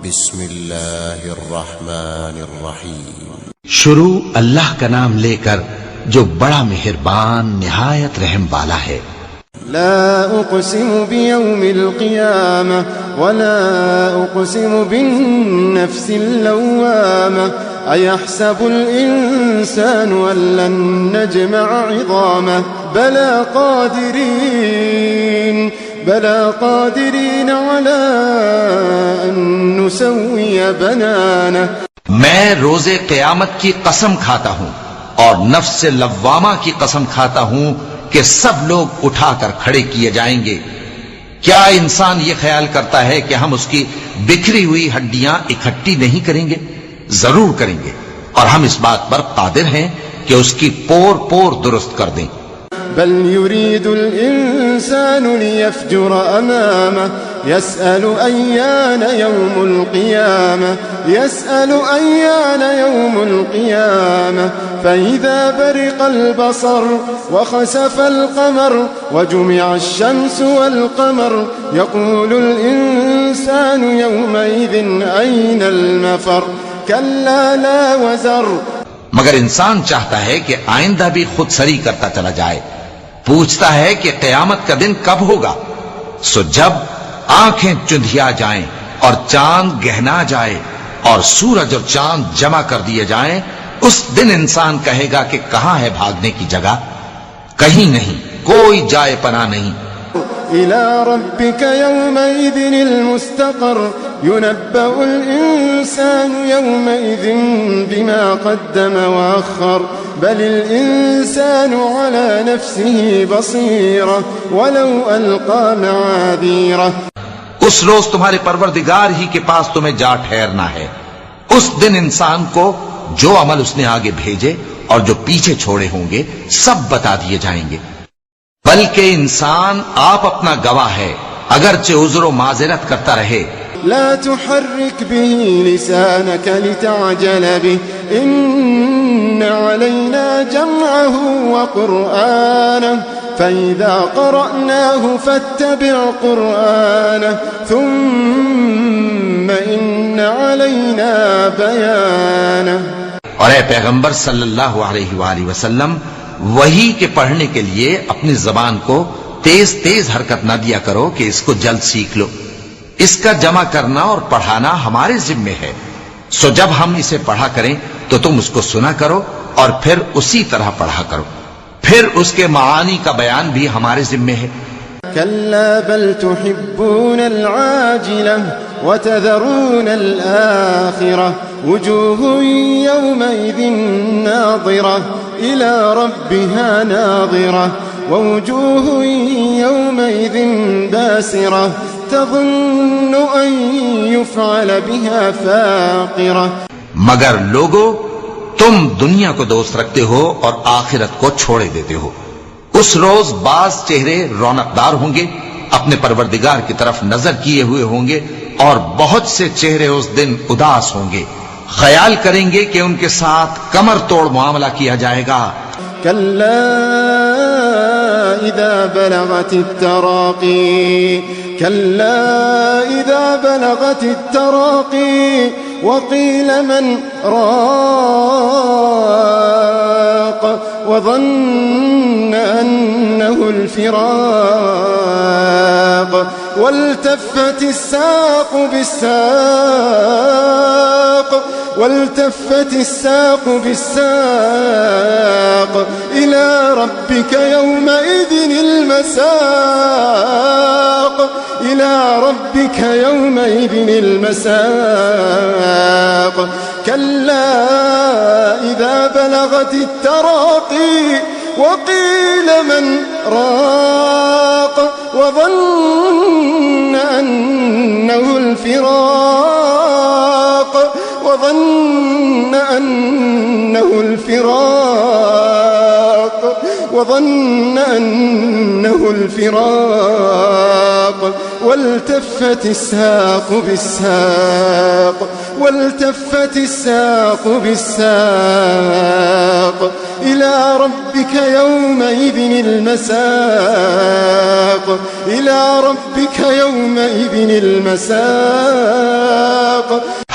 بسم اللہ الرحمن الرحیم. شروع اللہ کا نام لے کر جو بڑا مہربان نہایت رحم والا ہے. لا اقسم بیوم القیامہ ولا اقسم بالنفس اللوامہ ایحسب الانسان ان لن نجمع عظامہ بلا قادرین على ان نسوی بنانہ. میں روز قیامت کی قسم کھاتا ہوں اور نفس لوامہ کی قسم کھاتا ہوں کہ سب لوگ اٹھا کر کھڑے کیے جائیں گے. کیا انسان یہ خیال کرتا ہے کہ ہم اس کی بکھری ہوئی ہڈیاں اکٹھی نہیں کریں گے؟ ضرور کریں گے، اور ہم اس بات پر قادر ہیں کہ اس کی پور پور درست کر دیں. بل يريد الإنسان ليفجر أمامه يسأل أيان يوم القيامة فإذا برق البصر وخسف القمر وجمع الشمس والقمر يقول الإنسان يومئذ أين المفر كلا لا وزر. مگر انسان چاہتا ہے کہ آئندہ بھی خود سری کرتا چلا جائے، پوچھتا ہے کہ قیامت کا دن کب ہوگا. سو جب آنکھیں چندھیا جائیں اور چاند گہنا جائے اور سورج اور چاند جمع کر دیے جائیں، اس دن انسان کہے گا کہ کہاں ہے بھاگنے کی جگہ؟ کہیں نہیں، کوئی جائے پناہ نہیں. إلى ربك يومئذ المستقر ينبأ الإنسان يومئذ بما قدم وأخر بل الإنسان على نفسه بصيرة ولو ألقى معاذيره. اس روز تمہارے پروردگار ہی کے پاس تمہیں جا ٹھہرنا ہے. اس دن انسان کو جو عمل اس نے آگے بھیجے اور جو پیچھے چھوڑے ہوں گے سب بتا دیے جائیں گے. بلکہ انسان آپ اپنا گواہ ہے، اگرچہ عذر و معذرت کرتا رہے. لا تحرك به لسانك لتعجل به إن علينا جمعه وقرآنه فإذا قرأناه فاتبع قرآنه ثم إن علينا بيانه. اور اے پیغمبر صلی اللہ علیہ وآلہ وسلم، وہی کے پڑھنے کے لیے اپنی زبان کو تیز تیز حرکت نہ دیا کرو کہ اس کو جلد سیکھ لو. اس کا جمع کرنا اور پڑھانا ہمارے ذمے ہے. سو جب ہم اسے پڑھا کریں تو تم اس کو سنا کرو اور پھر اسی طرح پڑھا کرو. پھر اس کے معانی کا بیان بھی ہمارے ذمے ہے. كلا بل تحبون العاجلة وتذرون الآخرة وجوه يومئذ ناظرة إلى ربها ناظرة ووجوه يومئذ باسرة تظن أن يفعل بها فاقرة. مگر لوگو، تم دنیا کو دوست رکھتے ہو اور آخرت کو چھوڑے دیتے ہو. اس روز بعض چہرے رونقدار ہوں گے، اپنے پروردگار کی طرف نظر کیے ہوئے ہوں گے، اور بہت سے چہرے اس دن اداس ہوں گے، خیال کریں گے کہ ان کے ساتھ کمر توڑ معاملہ کیا جائے گا. كلا إذا بلغت التراقي وقيل من راق وظن أنه الفراق والتفت الساق بالساق إلى ربك يومئذ المساق. كلا إذا بلغت التراقي وقيل من راق وظن أنه الفراق والتفت الساق بالساق إلى ربك يومئذ المساق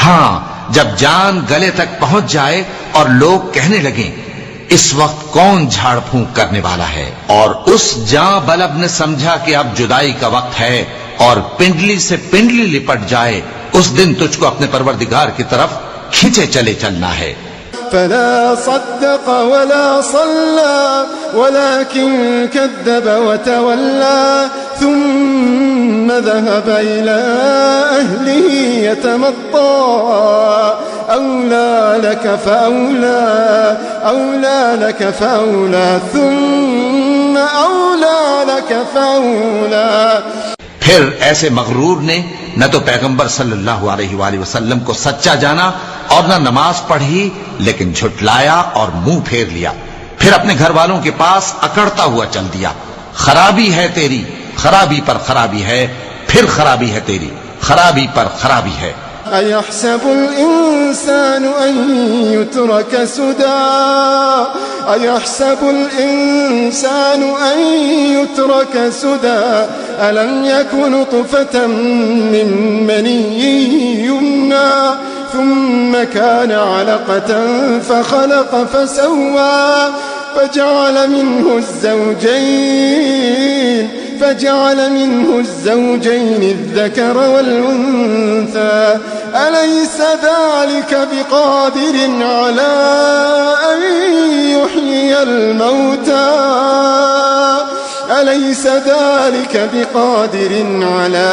ہاں جب جان گلے تک پہنچ جائے اور لوگ کہنے لگیں اس وقت کون جھاڑ پھونک کرنے والا ہے، اور اس جاں بلب نے سمجھا کہ اب جدائی کا وقت ہے اور پنڈلی سے پنڈلی لپٹ جائے، اس دن تجھ کو اپنے پروردگار کی طرف کھینچے چلے چلنا ہے۔ فلا صدق ولا صلى ولكن كذب وتولى ثم ذهب إلى أهله يتمطى أولى لك فأولى ثم أولى لك فأولى۔ پھر ایسے مغرور نے نہ تو پیغمبر صلی اللہ علیہ وآلہ وسلم کو سچا جانا اور نہ نماز پڑھی، لیکن جھٹلایا اور منہ پھیر لیا، پھر اپنے گھر والوں کے پاس اکڑتا ہوا چل دیا۔ خرابی ہے تیری، خرابی پر خرابی ہے، پھر خرابی ہے تیری، خرابی پر خرابی ہے۔ أيحسب الإنسان أن يترك سدى أيحسب الإنسان أن يترك سدى ألم يكن نطفة من مني يمنى ثم كان علقة فخلق فسوى فجعل منه الزوجين الذكر والأنثى أليس ذلك بقادر على أن يحيي الموتى أليس ذلك بقادر على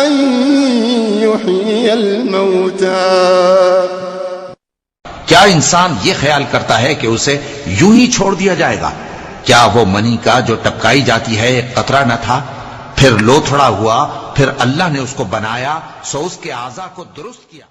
أن يحيي الموتى۔ کیا انسان یہ خیال کرتا ہے کہ اسے یوں ہی چھوڑ دیا جائے گا؟ کیا وہ منی کا جو ٹپکائی جاتی ہے ایک قطرہ نہ تھا، پھر لوتھڑا ہوا، پھر اللہ نے اس کو بنایا، سو اس کے اعضاء کو درست کیا۔